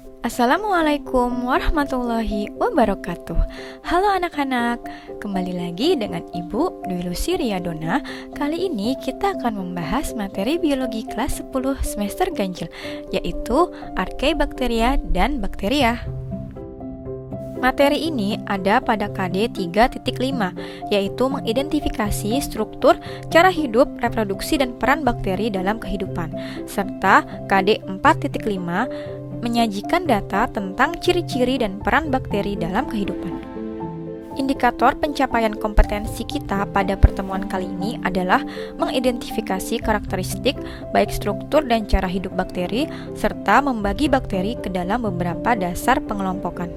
Assalamualaikum warahmatullahi wabarakatuh. Halo anak-anak, kembali lagi dengan Ibu Dwi Lucy Riyadona. Kali ini kita akan membahas materi biologi kelas 10 semester ganjil, yaitu Archaebacteria dan Bakteria. Materi ini ada pada KD 3.5, yaitu mengidentifikasi struktur, cara hidup, reproduksi, dan peran bakteri dalam kehidupan, serta KD 4.5 menyajikan data tentang ciri-ciri dan peran bakteri dalam kehidupan. Indikator pencapaian kompetensi kita pada pertemuan kali ini adalah mengidentifikasi karakteristik, baik struktur dan cara hidup bakteri, serta membagi bakteri ke dalam beberapa dasar pengelompokan.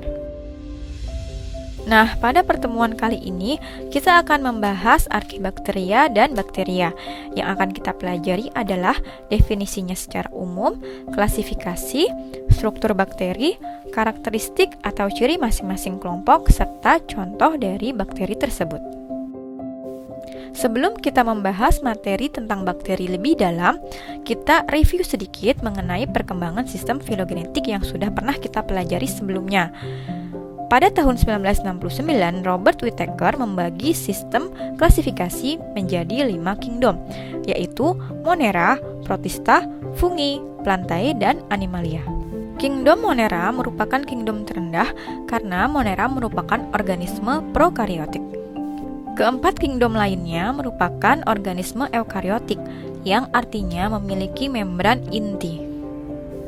Nah, pada pertemuan kali ini kita akan membahas Archaebacteria dan Bakteria. Yang akan kita pelajari adalah definisinya secara umum, klasifikasi, struktur bakteri, karakteristik atau ciri masing-masing kelompok, serta contoh dari bakteri tersebut. Sebelum kita membahas materi tentang bakteri lebih dalam, kita review sedikit mengenai perkembangan sistem filogenetik yang sudah pernah kita pelajari sebelumnya. Pada tahun 1969, Robert Whittaker membagi sistem klasifikasi menjadi 5 kingdom, yaitu Monera, Protista, Fungi, Plantae, dan Animalia. Kingdom Monera merupakan kingdom terendah karena Monera merupakan organisme prokariotik. Keempat kingdom lainnya merupakan organisme eukariotik, yang artinya memiliki membran inti.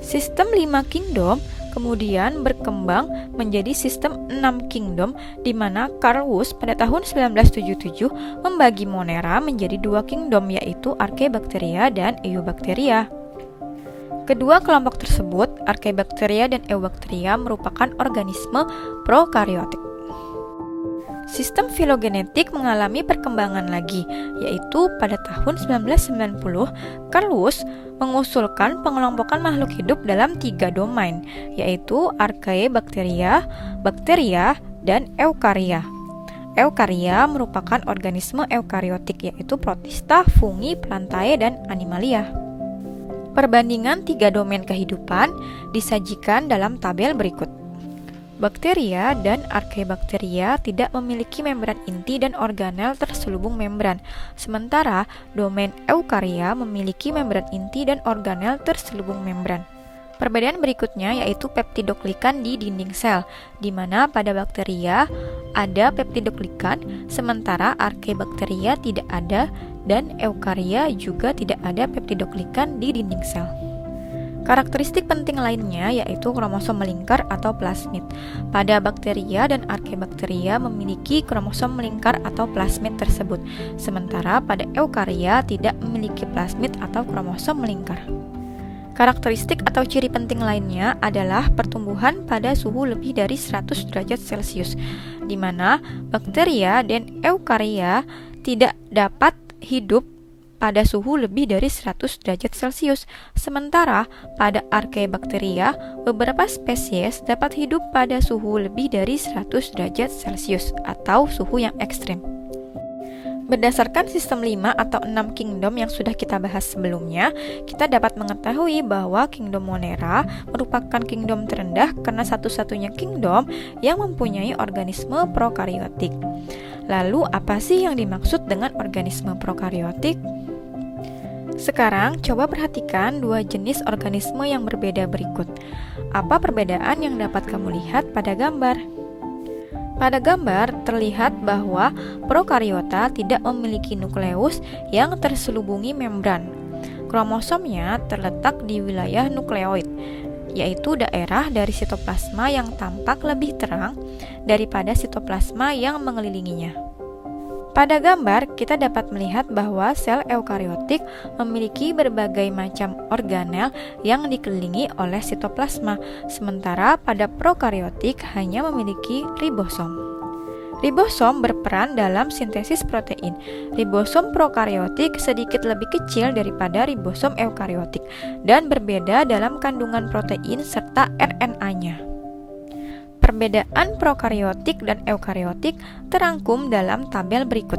Sistem 5 kingdom kemudian berkembang menjadi sistem 6 kingdom, di mana Carl Woese pada tahun 1977 membagi Monera menjadi 2 kingdom, yaitu Archaebacteria dan Eubacteria. Kedua kelompok tersebut, Archaebacteria dan Eubacteria, merupakan organisme prokariotik. Sistem filogenetik mengalami perkembangan lagi, yaitu pada tahun 1990, Carl Woese mengusulkan pengelompokan makhluk hidup dalam 3 domain, yaitu Archaebacteria, Bakteria, dan Eukarya. Eukarya merupakan organisme eukariotik, yaitu Protista, Fungi, Plantae, dan Animalia. Perbandingan 3 domain kehidupan disajikan dalam tabel berikut. Bakteria dan Archaebacteria tidak memiliki membran inti dan organel terselubung membran, sementara domain Eukarya memiliki membran inti dan organel terselubung membran. Perbedaan berikutnya yaitu peptidoglikan di dinding sel, di mana pada bakteria ada peptidoglikan, sementara Archaebacteria tidak ada, dan Eukarya juga tidak ada peptidoglikan di dinding sel. Karakteristik penting lainnya yaitu kromosom melingkar atau plasmid. Pada bakteria dan Archaebacteria memiliki kromosom melingkar atau plasmid tersebut, sementara pada Eukarya tidak memiliki plasmid atau kromosom melingkar. Karakteristik atau ciri penting lainnya adalah pertumbuhan pada suhu lebih dari 100 derajat Celcius, di mana bakteria dan Eukarya tidak dapat hidup pada suhu lebih dari 100 derajat Celcius, sementara pada Archaebacteria, beberapa spesies dapat hidup pada suhu lebih dari 100 derajat Celcius atau suhu yang ekstrim. Berdasarkan sistem 5 atau 6 kingdom yang sudah kita bahas sebelumnya, kita dapat mengetahui bahwa kingdom Monera merupakan kingdom terendah karena satu-satunya kingdom yang mempunyai organisme prokariotik. Lalu, apa sih yang dimaksud dengan organisme prokariotik? Sekarang, coba perhatikan 2 jenis organisme yang berbeda berikut. Apa perbedaan yang dapat kamu lihat pada gambar? Pada gambar, terlihat bahwa prokariota tidak memiliki nukleus yang terselubungi membran. Kromosomnya terletak di wilayah nukleoid, yaitu daerah dari sitoplasma yang tampak lebih terang daripada sitoplasma yang mengelilinginya. Pada gambar, kita dapat melihat bahwa sel eukariotik memiliki berbagai macam organel yang dikelilingi oleh sitoplasma, sementara pada prokariotik hanya memiliki ribosom. Ribosom berperan dalam sintesis protein. Ribosom prokariotik sedikit lebih kecil daripada ribosom eukariotik dan berbeda dalam kandungan protein serta RNA-nya. Perbedaan prokariotik dan eukariotik terangkum dalam tabel berikut.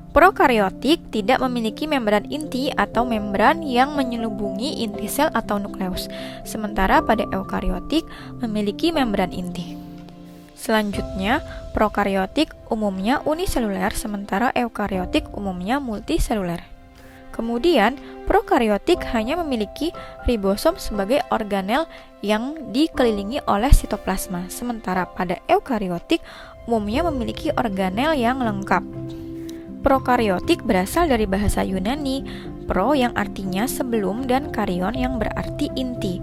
Prokariotik tidak memiliki membran inti atau membran yang menyelubungi inti sel atau nukleus, sementara pada eukariotik memiliki membran inti. Selanjutnya, prokariotik umumnya uniseluler, sementara eukariotik umumnya multiseluler. Kemudian, prokariotik hanya memiliki ribosom sebagai organel yang dikelilingi oleh sitoplasma, sementara pada eukariotik umumnya memiliki organel yang lengkap. Prokariotik berasal dari bahasa Yunani, pro yang artinya sebelum dan karion yang berarti inti.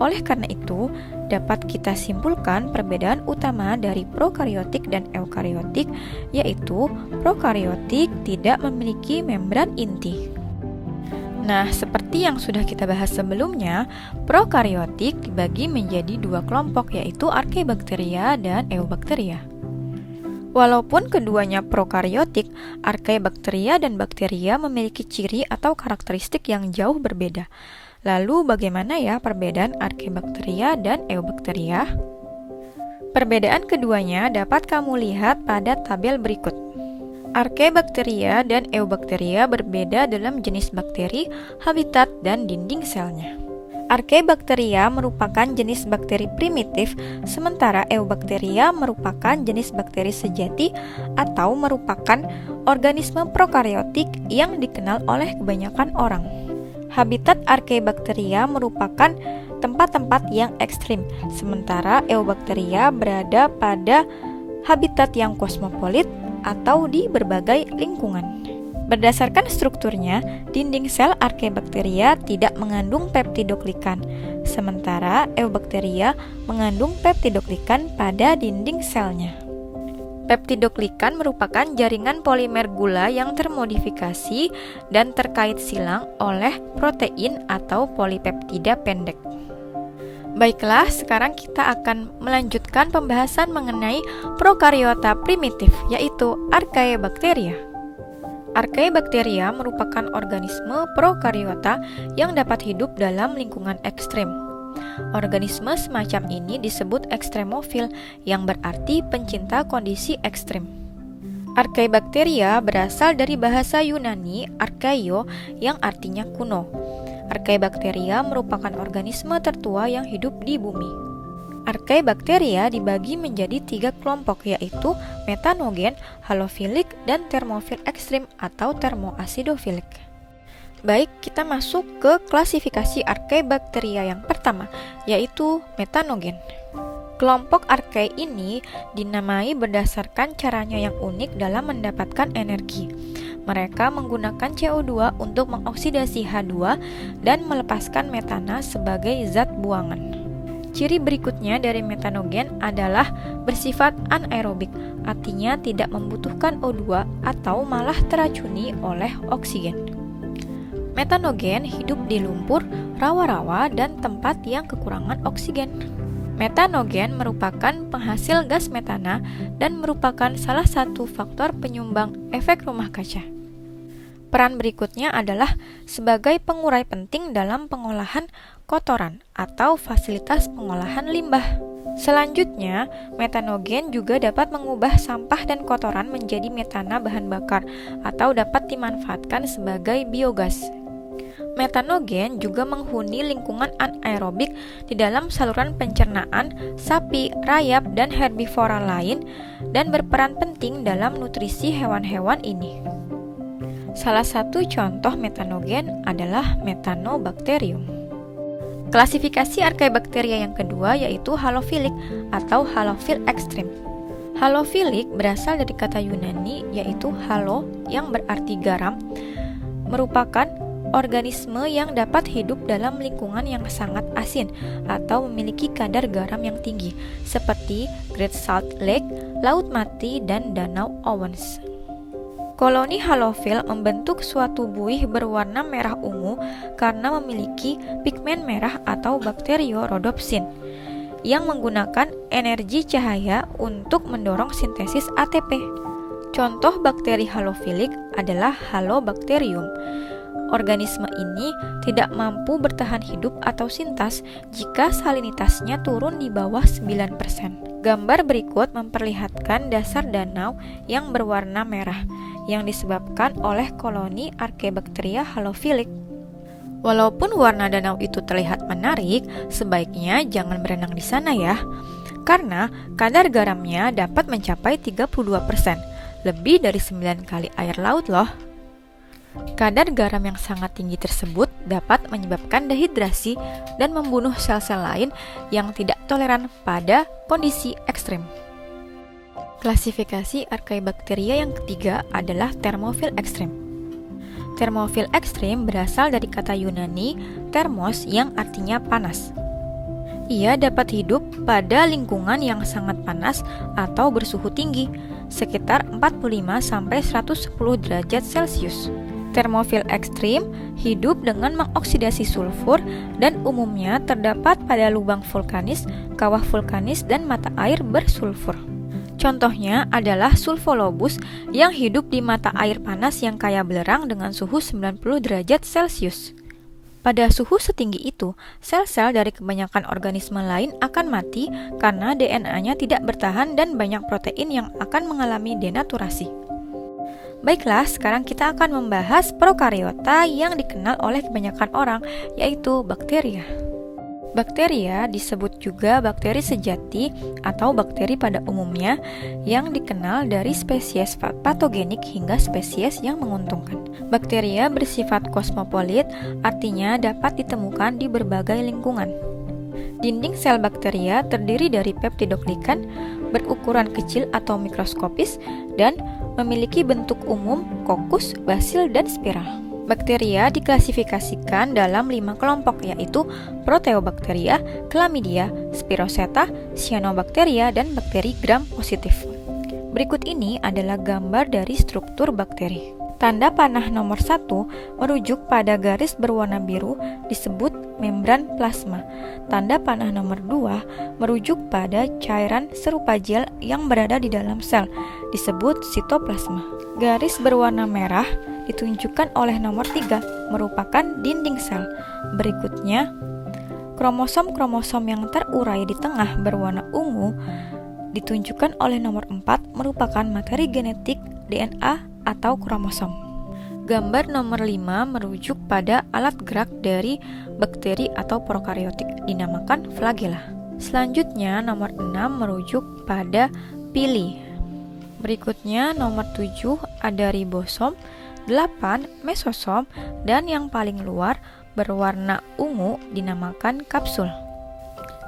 Oleh karena itu, dapat kita simpulkan perbedaan utama dari prokariotik dan eukariotik, yaitu prokariotik tidak memiliki membran inti. Nah, seperti yang sudah kita bahas sebelumnya, prokariotik dibagi menjadi dua kelompok, yaitu Archaebacteria dan Eubacteria. Walaupun keduanya prokariotik, Archaebacteria dan bakteria memiliki ciri atau karakteristik yang jauh berbeda. Lalu bagaimana ya perbedaan Archaebacteria dan Eubacteria? Perbedaan keduanya dapat kamu lihat pada tabel berikut. Archaebacteria dan Eubacteria berbeda dalam jenis bakteri, habitat, dan dinding selnya. Archaebacteria merupakan jenis bakteri primitif, sementara Eubacteria merupakan jenis bakteri sejati atau merupakan organisme prokariotik yang dikenal oleh kebanyakan orang. Habitat Archaebacteria merupakan tempat-tempat yang ekstrim, sementara Eubacteria berada pada habitat yang kosmopolit atau di berbagai lingkungan. Berdasarkan strukturnya, dinding sel Archaebacteria tidak mengandung peptidoglikan, sementara Eubacteria mengandung peptidoglikan pada dinding selnya. Peptidoglikan merupakan jaringan polimer gula yang termodifikasi dan terkait silang oleh protein atau polipeptida pendek. Baiklah, sekarang kita akan melanjutkan pembahasan mengenai prokariota primitif, yaitu Archaebacteria. Archaebacteria merupakan organisme prokariota yang dapat hidup dalam lingkungan ekstrem. Organisme semacam ini disebut ekstremofil, yang berarti pencinta kondisi ekstrem. Archaebacteria berasal dari bahasa Yunani archaeo yang artinya kuno. Archaebacteria merupakan organisme tertua yang hidup di bumi. Archaebacteria dibagi menjadi 3 kelompok, yaitu metanogen, halofilik, dan termofil ekstrim atau termoasidofilik. Baik, kita masuk ke klasifikasi Archaebacteria yang pertama, yaitu metanogen. Kelompok Archaea ini dinamai berdasarkan caranya yang unik dalam mendapatkan energi. Mereka menggunakan CO2 untuk mengoksidasi H2 dan melepaskan metana sebagai zat buangan. Ciri berikutnya dari metanogen adalah bersifat anaerobik, artinya tidak membutuhkan O2 atau malah teracuni oleh oksigen. Metanogen hidup di lumpur, rawa-rawa, dan tempat yang kekurangan oksigen. Metanogen merupakan penghasil gas metana dan merupakan salah satu faktor penyumbang efek rumah kaca. Peran berikutnya adalah sebagai pengurai penting dalam pengolahan kotoran atau fasilitas pengolahan limbah. Selanjutnya, metanogen juga dapat mengubah sampah dan kotoran menjadi metana bahan bakar atau dapat dimanfaatkan sebagai biogas. Metanogen juga menghuni lingkungan anaerobik di dalam saluran pencernaan sapi, rayap, dan herbivora lain dan berperan penting dalam nutrisi hewan-hewan ini. Salah satu contoh metanogen adalah Methanobacterium. Klasifikasi Archaebacteria yang kedua yaitu halofilik atau halofil ekstrim. Halofilik berasal dari kata Yunani yaitu halo yang berarti garam, merupakan organisme yang dapat hidup dalam lingkungan yang sangat asin atau memiliki kadar garam yang tinggi, seperti Great Salt Lake, Laut Mati, dan Danau Owens. Koloni halofil membentuk suatu buih berwarna merah ungu karena memiliki pigmen merah atau bakteriorhodopsin yang menggunakan energi cahaya untuk mendorong sintesis ATP. Contoh bakteri halofilik adalah Halobacterium. Organisme ini tidak mampu bertahan hidup atau sintas jika salinitasnya turun di bawah 9%. Gambar berikut memperlihatkan dasar danau yang berwarna merah, yang disebabkan oleh koloni Archaebacteria halophilic. Walaupun warna danau itu terlihat menarik, sebaiknya jangan berenang di sana ya. Karena kadar garamnya dapat mencapai 32%, lebih dari 9 kali air laut loh. Kadar garam yang sangat tinggi tersebut dapat menyebabkan dehidrasi dan membunuh sel-sel lain yang tidak toleran pada kondisi ekstrim. Klasifikasi Archaebacteria yang ketiga adalah termofil ekstrim. Termofil ekstrim berasal dari kata Yunani thermos yang artinya panas. Ia dapat hidup pada lingkungan yang sangat panas atau bersuhu tinggi, sekitar 45-110 derajat Celcius. Termofil ekstrim hidup dengan mengoksidasi sulfur dan umumnya terdapat pada lubang vulkanis, kawah vulkanis, dan mata air bersulfur. Contohnya adalah Sulfolobus yang hidup di mata air panas yang kaya belerang dengan suhu 90 derajat Celcius. Pada suhu setinggi itu, sel-sel dari kebanyakan organisme lain akan mati karena DNA-nya tidak bertahan dan banyak protein yang akan mengalami denaturasi. Baiklah, sekarang kita akan membahas prokariota yang dikenal oleh kebanyakan orang, yaitu bakteria. Bakteria disebut juga bakteri sejati atau bakteri pada umumnya yang dikenal dari spesies patogenik hingga spesies yang menguntungkan. Bakteria bersifat kosmopolit, artinya dapat ditemukan di berbagai lingkungan. Dinding sel bakteria terdiri dari peptidoglikan, berukuran kecil atau mikroskopis, dan memiliki bentuk umum, kokus, basil, dan spiral. Bakteria diklasifikasikan dalam 5 kelompok, yaitu Proteobacteria, Chlamydia, Spiroseta, Cyanobacteria, dan bakteri gram positif. Berikut ini adalah gambar dari struktur bakteri. Tanda panah nomor 1 merujuk pada garis berwarna biru disebut membran plasma. Tanda panah nomor 2 merujuk pada cairan serupa gel yang berada di dalam sel disebut sitoplasma. Garis berwarna merah ditunjukkan oleh nomor 3 merupakan dinding sel. Berikutnya, kromosom-kromosom yang terurai di tengah berwarna ungu ditunjukkan oleh nomor 4 merupakan materi genetik DNA atau kromosom. Gambar nomor 5 merujuk pada alat gerak dari bakteri atau prokariotik dinamakan flagella. Selanjutnya nomor 6 merujuk pada pili. Berikutnya nomor 7 ada ribosom, 8 mesosom, dan yang paling luar berwarna ungu dinamakan kapsul.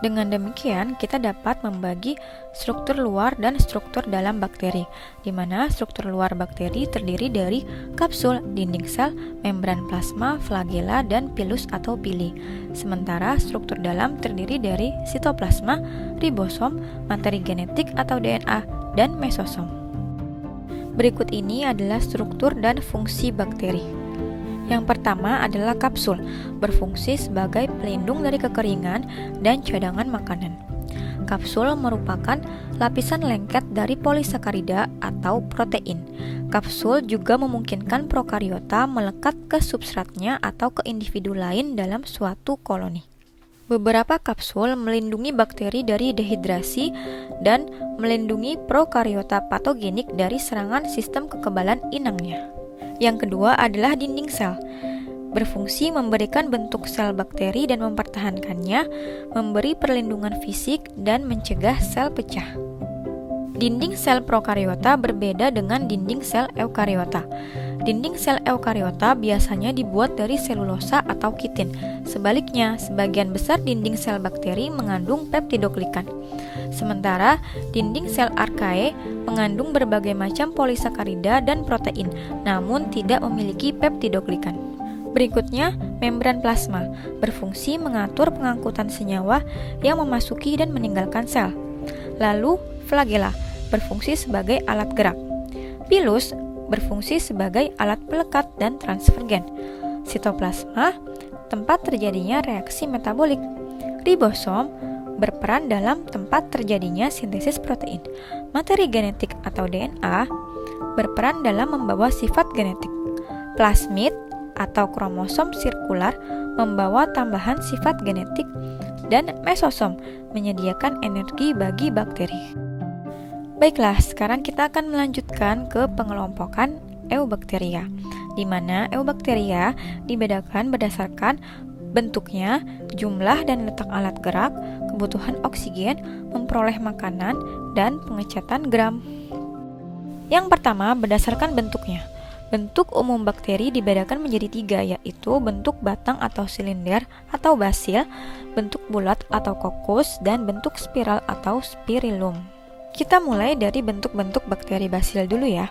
Dengan demikian, kita dapat membagi struktur luar dan struktur dalam bakteri, di mana struktur luar bakteri terdiri dari kapsul, dinding sel, membran plasma, flagella, dan pilus atau pili. Sementara struktur dalam terdiri dari sitoplasma, ribosom, materi genetik atau DNA, dan mesosom. Berikut ini adalah struktur dan fungsi bakteri. Yang pertama adalah kapsul, berfungsi sebagai pelindung dari kekeringan dan cadangan makanan. Kapsul merupakan lapisan lengket dari polisakarida atau protein. Kapsul juga memungkinkan prokariota melekat ke substratnya atau ke individu lain dalam suatu koloni. Beberapa kapsul melindungi bakteri dari dehidrasi dan melindungi prokariota patogenik dari serangan sistem kekebalan inangnya. Yang kedua adalah dinding sel, berfungsi memberikan bentuk sel bakteri dan mempertahankannya, memberi perlindungan fisik, dan mencegah sel pecah. Dinding sel prokariota berbeda dengan dinding sel eukariota. Dinding sel eukariota biasanya dibuat dari selulosa atau kitin. Sebaliknya, sebagian besar dinding sel bakteri mengandung peptidoglikan. Sementara dinding sel archaea mengandung berbagai macam polisakarida dan protein, namun tidak memiliki peptidoglikan. Berikutnya, membran plasma berfungsi mengatur pengangkutan senyawa yang memasuki dan meninggalkan sel. Lalu, flagella berfungsi sebagai alat gerak. Pilus berfungsi sebagai alat pelekat dan transfer gen. Sitoplasma, tempat terjadinya reaksi metabolik. Ribosom berperan dalam tempat terjadinya sintesis protein. Materi genetik atau DNA berperan dalam membawa sifat genetik. Plasmid atau kromosom sirkular membawa tambahan sifat genetik, dan mesosom menyediakan energi bagi bakteri. Baiklah, sekarang kita akan melanjutkan ke pengelompokan eubakteria, di mana eubakteria dibedakan berdasarkan bentuknya, jumlah dan letak alat gerak, kebutuhan oksigen, memperoleh makanan, dan pengecatan gram. Yang pertama, berdasarkan bentuknya. Bentuk umum bakteri dibedakan menjadi 3, yaitu bentuk batang atau silinder atau basil, bentuk bulat atau kokus, dan bentuk spiral atau spirillum. Kita mulai dari bentuk-bentuk bakteri basil dulu ya.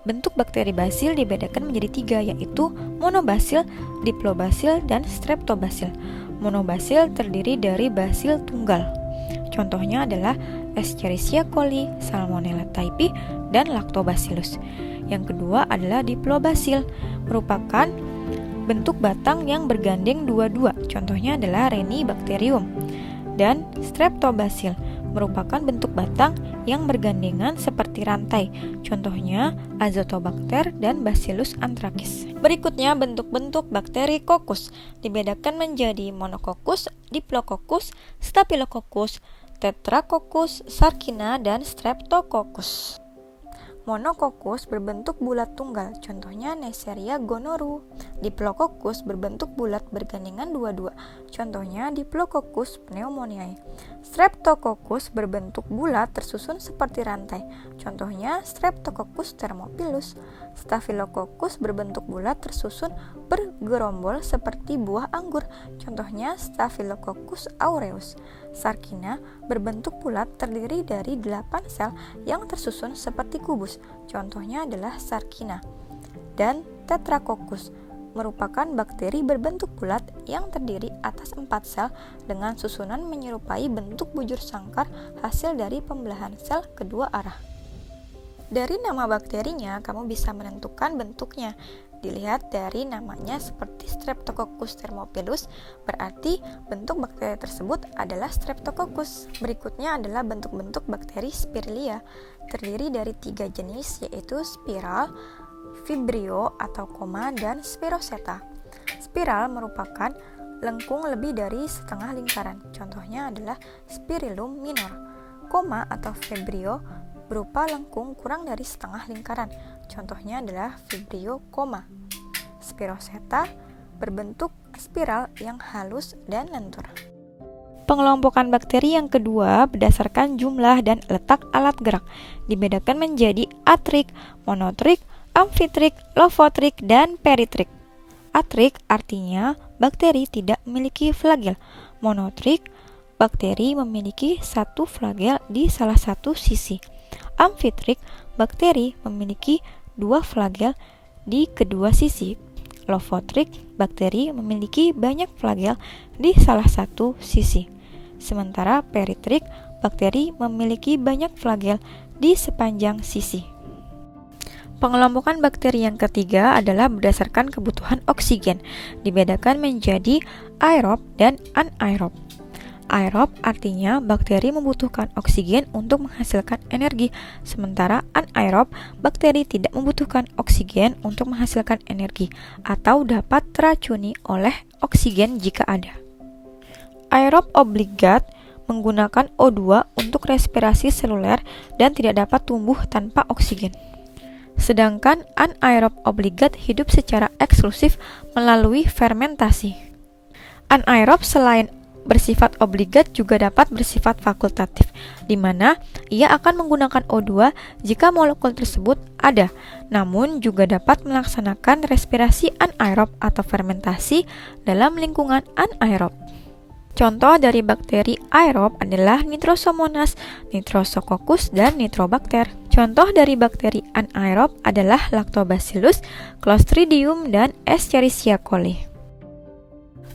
Bentuk bakteri basil dibedakan menjadi 3, yaitu monobasil, diplobasil, dan streptobasil. Monobasil terdiri dari basil tunggal. Contohnya adalah Escherichia coli, Salmonella typhi, dan Lactobacillus. Yang kedua adalah diplobasil, merupakan bentuk batang yang bergandeng dua-dua. Contohnya adalah Renibacterium. Dan streptobasil, merupakan bentuk batang yang bergandengan seperti rantai. Contohnya Azotobacter dan Bacillus anthracis. Berikutnya bentuk-bentuk bakteri kokus dibedakan menjadi monococcus, diplococcus, staphylococcus, tetracoccus, sarkina, dan streptococcus. Monococcus berbentuk bulat tunggal, contohnya Neisseria gonorrhoeae. Diplococcus berbentuk bulat bergandengan dua-dua, contohnya Diplococcus pneumoniae. Streptococcus berbentuk bulat tersusun seperti rantai, contohnya Streptococcus thermophilus. Staphylococcus berbentuk bulat tersusun bergerombol seperti buah anggur, contohnya Staphylococcus aureus. Sarkina berbentuk bulat terdiri dari 8 sel yang tersusun seperti kubus, contohnya adalah Sarkina. Dan Tetracoccus merupakan bakteri berbentuk bulat yang terdiri atas 4 sel dengan susunan menyerupai bentuk bujur sangkar hasil dari pembelahan sel kedua arah. Dari nama bakterinya, kamu bisa menentukan bentuknya. Dilihat dari namanya seperti Streptococcus thermophilus, berarti bentuk bakteri tersebut adalah Streptococcus. Berikutnya adalah bentuk-bentuk bakteri Spirilia, terdiri dari 3 jenis, yaitu spiral, vibrio atau koma, dan spiroseta. Spiral merupakan lengkung lebih dari setengah lingkaran, contohnya adalah Spirillum minor. Koma atau vibrio berupa lengkung kurang dari setengah lingkaran, contohnya adalah vibrio koma. Spiroseta berbentuk spiral yang halus dan lentur. Pengelompokan bakteri yang kedua berdasarkan jumlah dan letak alat gerak, dibedakan menjadi atrik, monotrik, amfitrik, lofotrik, dan peritrik. Atrik artinya bakteri tidak memiliki flagel. Monotrik, bakteri memiliki satu flagel di salah satu sisi. Amfitrik, bakteri memiliki 2 flagel di kedua sisi. Lofotrik, bakteri memiliki banyak flagel di salah satu sisi. Sementara peritrik, bakteri memiliki banyak flagel di sepanjang sisi. Pengelompokan bakteri yang ketiga adalah berdasarkan kebutuhan oksigen, dibedakan menjadi aerob dan anaerob. Aerob artinya bakteri membutuhkan oksigen untuk menghasilkan energi, sementara anaerob bakteri tidak membutuhkan oksigen untuk menghasilkan energi atau dapat teracuni oleh oksigen jika ada. Aerob obligat menggunakan O2 untuk respirasi seluler dan tidak dapat tumbuh tanpa oksigen. Sedangkan anaerob obligat hidup secara eksklusif melalui fermentasi. Anaerob selain bersifat obligat juga dapat bersifat fakultatif, di mana ia akan menggunakan O2 jika molekul tersebut ada, namun juga dapat melaksanakan respirasi anaerob atau fermentasi dalam lingkungan anaerob. Contoh dari bakteri aerob adalah Nitrosomonas, Nitrosococcus, dan Nitrobacter. Contoh dari bakteri anaerob adalah Lactobacillus, Clostridium, dan Escherichia coli.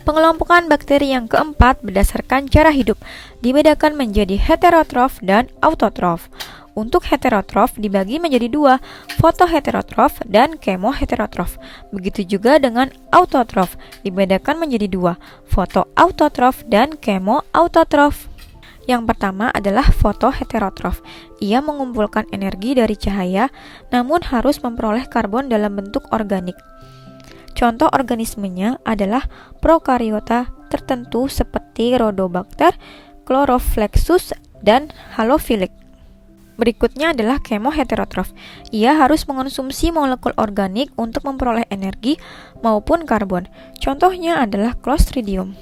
Pengelompokan bakteri yang keempat berdasarkan cara hidup, dibedakan menjadi heterotrof dan autotrof. Untuk heterotrof dibagi menjadi 2, fotoheterotrof dan kemoheterotrof. Begitu juga dengan autotrof, dibedakan menjadi 2, fotoautotrof dan kemoautotrof. Yang pertama adalah fotoheterotrof. Ia mengumpulkan energi dari cahaya, namun harus memperoleh karbon dalam bentuk organik. Contoh organismenya adalah prokariota tertentu seperti Rhodobacter, Chlorophlexus, dan Halophilic. Berikutnya adalah kemoheterotrof. Ia harus mengonsumsi molekul organik untuk memperoleh energi maupun karbon. Contohnya adalah Clostridium.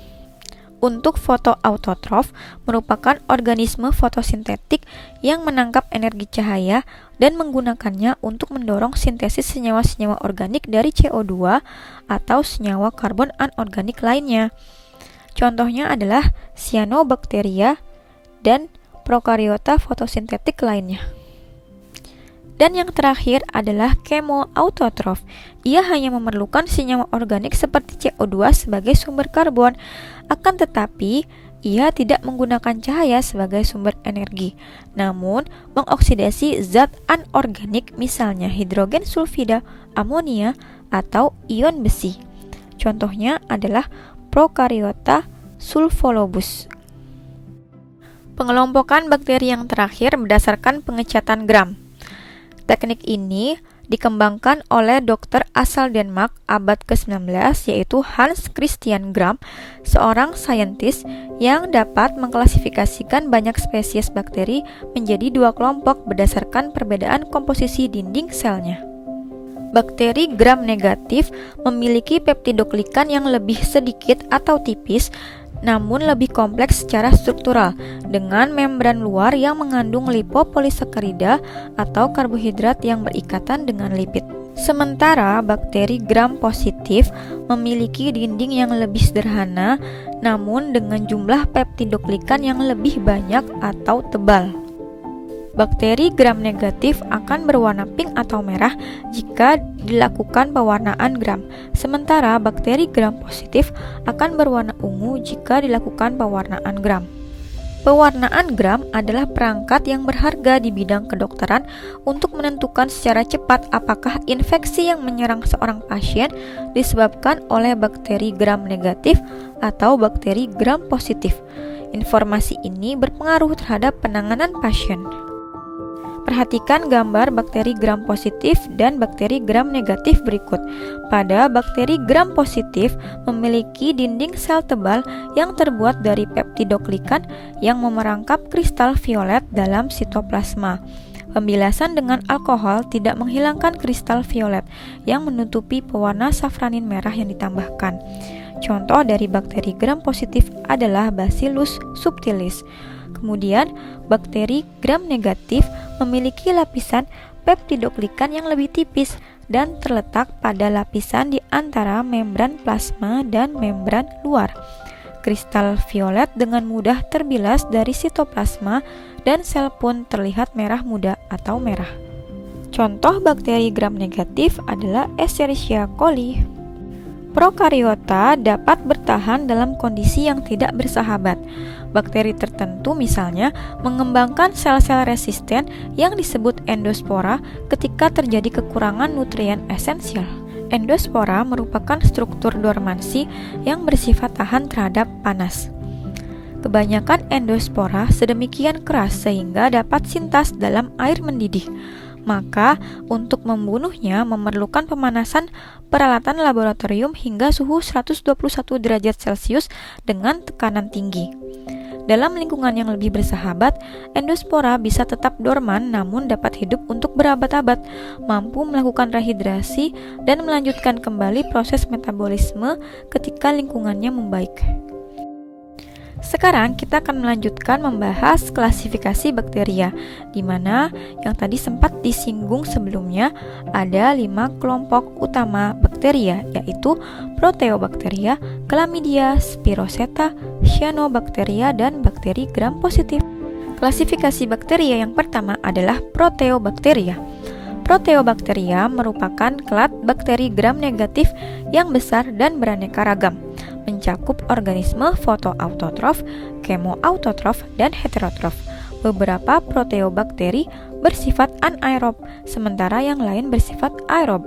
Untuk fotoautotrof merupakan organisme fotosintetik yang menangkap energi cahaya dan menggunakannya untuk mendorong sintesis senyawa-senyawa organik dari CO2 atau senyawa karbon anorganik lainnya. Contohnya adalah cyanobacteria dan prokariota fotosintetik lainnya. Dan yang terakhir adalah kemoautotrof. Ia hanya memerlukan senyawa organik seperti CO2 sebagai sumber karbon, akan tetapi ia tidak menggunakan cahaya sebagai sumber energi, namun mengoksidasi zat anorganik misalnya hidrogen sulfida, amonia, atau ion besi. Contohnya adalah prokariota sulfolobus. Pengelompokan bakteri yang terakhir berdasarkan pengecatan Gram. Teknik ini dikembangkan oleh dokter asal Denmark abad ke-19 yaitu Hans Christian Gram, seorang saintis yang dapat mengklasifikasikan banyak spesies bakteri menjadi dua kelompok berdasarkan perbedaan komposisi dinding selnya. Bakteri Gram negatif memiliki peptidoglikan yang lebih sedikit atau tipis namun lebih kompleks secara struktural dengan membran luar yang mengandung lipopolisakarida atau karbohidrat yang berikatan dengan lipid. Sementara bakteri Gram positif memiliki dinding yang lebih sederhana namun dengan jumlah peptidoglikan yang lebih banyak atau tebal. Bakteri Gram negatif akan berwarna pink atau merah jika dilakukan pewarnaan Gram, sementara bakteri Gram positif akan berwarna ungu jika dilakukan pewarnaan Gram. Pewarnaan Gram adalah perangkat yang berharga di bidang kedokteran untuk menentukan secara cepat apakah infeksi yang menyerang seorang pasien disebabkan oleh bakteri Gram negatif atau bakteri Gram positif. Informasi ini berpengaruh terhadap penanganan pasien. Perhatikan gambar bakteri Gram positif dan bakteri Gram negatif berikut. Pada bakteri Gram positif memiliki dinding sel tebal yang terbuat dari peptidoglikan yang memerangkap kristal violet dalam sitoplasma. Pembilasan dengan alkohol tidak menghilangkan kristal violet yang menutupi pewarna safranin merah yang ditambahkan. Contoh dari bakteri Gram positif adalah Bacillus subtilis. Kemudian, bakteri Gram negatif memiliki lapisan peptidoglikan yang lebih tipis dan terletak pada lapisan di antara membran plasma dan membran luar. Kristal violet dengan mudah terbilas dari sitoplasma dan sel pun terlihat merah muda atau merah. Contoh bakteri Gram negatif adalah Escherichia coli. Prokariota dapat bertahan dalam kondisi yang tidak bersahabat. Bakteri tertentu misalnya mengembangkan sel-sel resisten yang disebut endospora ketika terjadi kekurangan nutrien esensial. Endospora merupakan struktur dormansi yang bersifat tahan terhadap panas. Kebanyakan endospora sedemikian keras sehingga dapat sintas dalam air mendidih. Maka, untuk membunuhnya memerlukan pemanasan peralatan laboratorium hingga suhu 121 derajat Celcius dengan tekanan tinggi. Dalam lingkungan yang lebih bersahabat, endospora bisa tetap dorman namun dapat hidup untuk berabad-abad, mampu melakukan rehidrasi dan melanjutkan kembali proses metabolisme ketika lingkungannya membaik. Sekarang kita akan melanjutkan membahas klasifikasi bakteria, di mana yang tadi sempat disinggung sebelumnya ada 5 kelompok utama bakteria, yaitu Proteobacteria, Chlamydia, Spiroseta, Cyanobacteria, dan bakteri Gram positif. Klasifikasi bakteria yang pertama adalah Proteobacteria. Proteobacteria merupakan kelat bakteri Gram negatif yang besar dan beraneka ragam, mencakup organisme fotoautotrof, kemoautotrof, dan heterotrof. Beberapa proteobakteri bersifat anaerob, sementara yang lain bersifat aerob.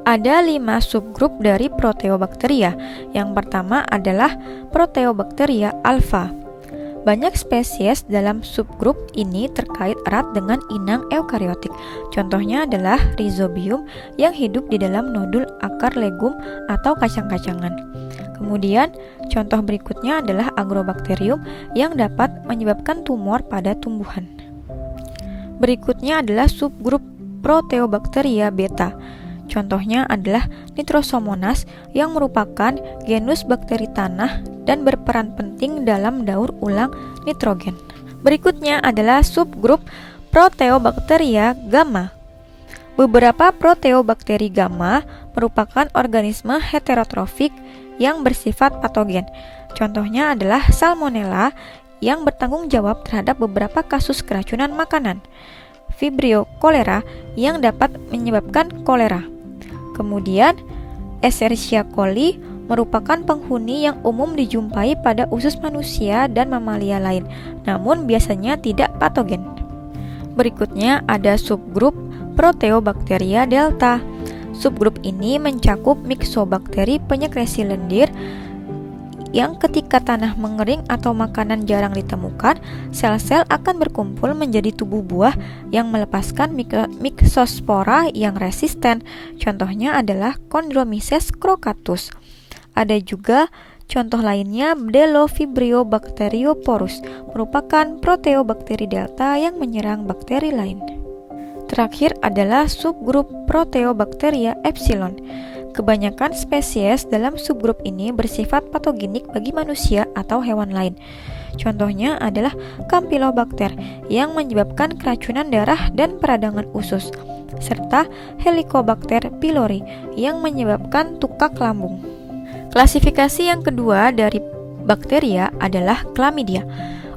Ada 5 subgrup dari Proteobacteria. Yang pertama adalah Proteobacteria alpha. Banyak spesies dalam subgrup ini terkait erat dengan inang eukariotik. Contohnya adalah Rhizobium yang hidup di dalam nodul akar legum atau kacang-kacangan. Kemudian, contoh berikutnya adalah Agrobacterium yang dapat menyebabkan tumor pada tumbuhan. Berikutnya adalah subgrup Proteobacteria beta. Contohnya adalah Nitrosomonas yang merupakan genus bakteri tanah dan berperan penting dalam daur ulang nitrogen. Berikutnya adalah subgrup Proteobacteria gamma. Beberapa proteobakteri gamma merupakan organisme heterotrofik yang bersifat patogen. Contohnya adalah Salmonella yang bertanggung jawab terhadap beberapa kasus keracunan makanan, Vibrio cholera yang dapat menyebabkan kolera. Kemudian, Escherichia coli merupakan penghuni yang umum dijumpai pada usus manusia dan mamalia lain, namun biasanya tidak patogen. Berikutnya ada subgrup Proteobacteria delta. Subgrup ini mencakup Myxobakteri penyekresi lendir yang ketika tanah mengering atau makanan jarang ditemukan, sel-sel akan berkumpul menjadi tubuh buah yang melepaskan Myxospora yang resisten. Contohnya adalah Chondromyces crocatus. Ada juga contoh lainnya Bdellovibrio bacterioporus, merupakan proteobakteri delta yang menyerang bakteri lain. Terakhir adalah subgrup Proteobacteria epsilon. Kebanyakan spesies dalam subgrup ini bersifat patogenik bagi manusia atau hewan lain. Contohnya adalah Campylobacter yang menyebabkan keracunan darah dan peradangan usus, serta Helicobacter pylori yang menyebabkan tukak lambung. Klasifikasi yang kedua dari bakteria adalah Chlamydia.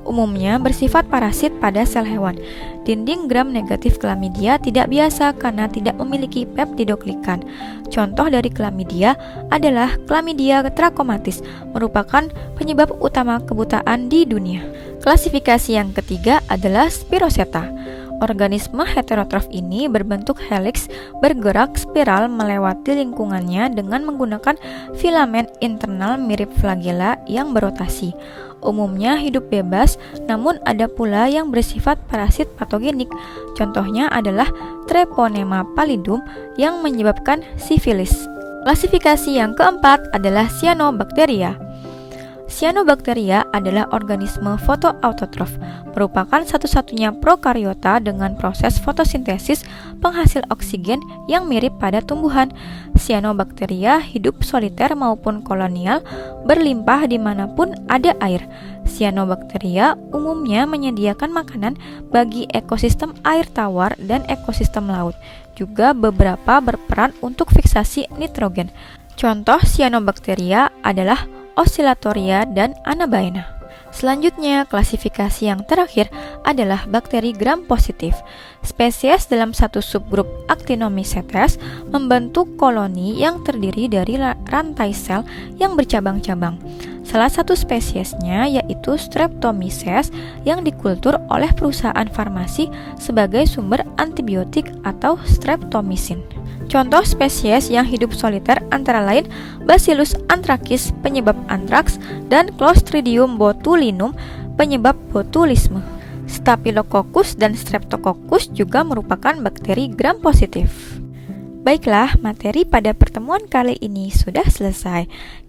Umumnya bersifat parasit pada sel hewan. Dinding gram negatif Chlamydia tidak biasa karena tidak memiliki peptidoglikan. Contoh dari Chlamydia adalah Chlamydia trachomatis, merupakan penyebab utama kebutaan di dunia. Klasifikasi yang ketiga adalah Spiroseta. Organisme heterotrof ini berbentuk helix, bergerak spiral melewati lingkungannya dengan menggunakan filamen internal mirip flagella yang berotasi. Umumnya hidup bebas, namun ada pula yang bersifat parasit patogenik. Contohnya adalah Treponema pallidum yang menyebabkan sifilis. Klasifikasi yang keempat adalah Cyanobacteria. Cyanobacteria adalah organisme fotoautotrof, merupakan satu-satunya prokariota dengan proses fotosintesis penghasil oksigen yang mirip pada tumbuhan. Cyanobacteria hidup soliter maupun kolonial, berlimpah dimanapun ada air. Cyanobacteria umumnya menyediakan makanan bagi ekosistem air tawar dan ekosistem laut. Juga beberapa berperan untuk fiksasi nitrogen. Contoh Cyanobacteria adalah Oscillatoria dan Anabaena. Selanjutnya, klasifikasi yang terakhir adalah bakteri gram positif. Spesies dalam satu subgrup Actinomycetes membentuk koloni yang terdiri dari rantai sel yang bercabang-cabang. Salah satu spesiesnya yaitu Streptomyces yang dikultur oleh perusahaan farmasi sebagai sumber antibiotik atau streptomycin. Contoh spesies yang hidup soliter antara lain Bacillus anthracis penyebab antraks dan Clostridium botulinum penyebab botulisme. Staphylococcus dan Streptococcus juga merupakan bakteri gram positif. Baiklah, materi pada pertemuan kali ini sudah selesai.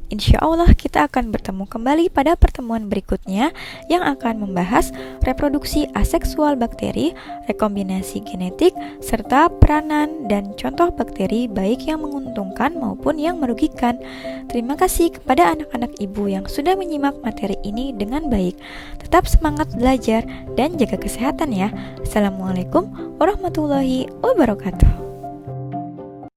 Insya Allah kita akan bertemu kembali pada pertemuan berikutnya yang akan membahas reproduksi aseksual bakteri, rekombinasi genetik, serta peranan dan contoh bakteri baik yang menguntungkan maupun yang merugikan. Terima kasih kepada anak-anak ibu yang sudah menyimak materi ini dengan baik. Tetap semangat belajar dan jaga kesehatan ya. Assalamualaikum warahmatullahi wabarakatuh.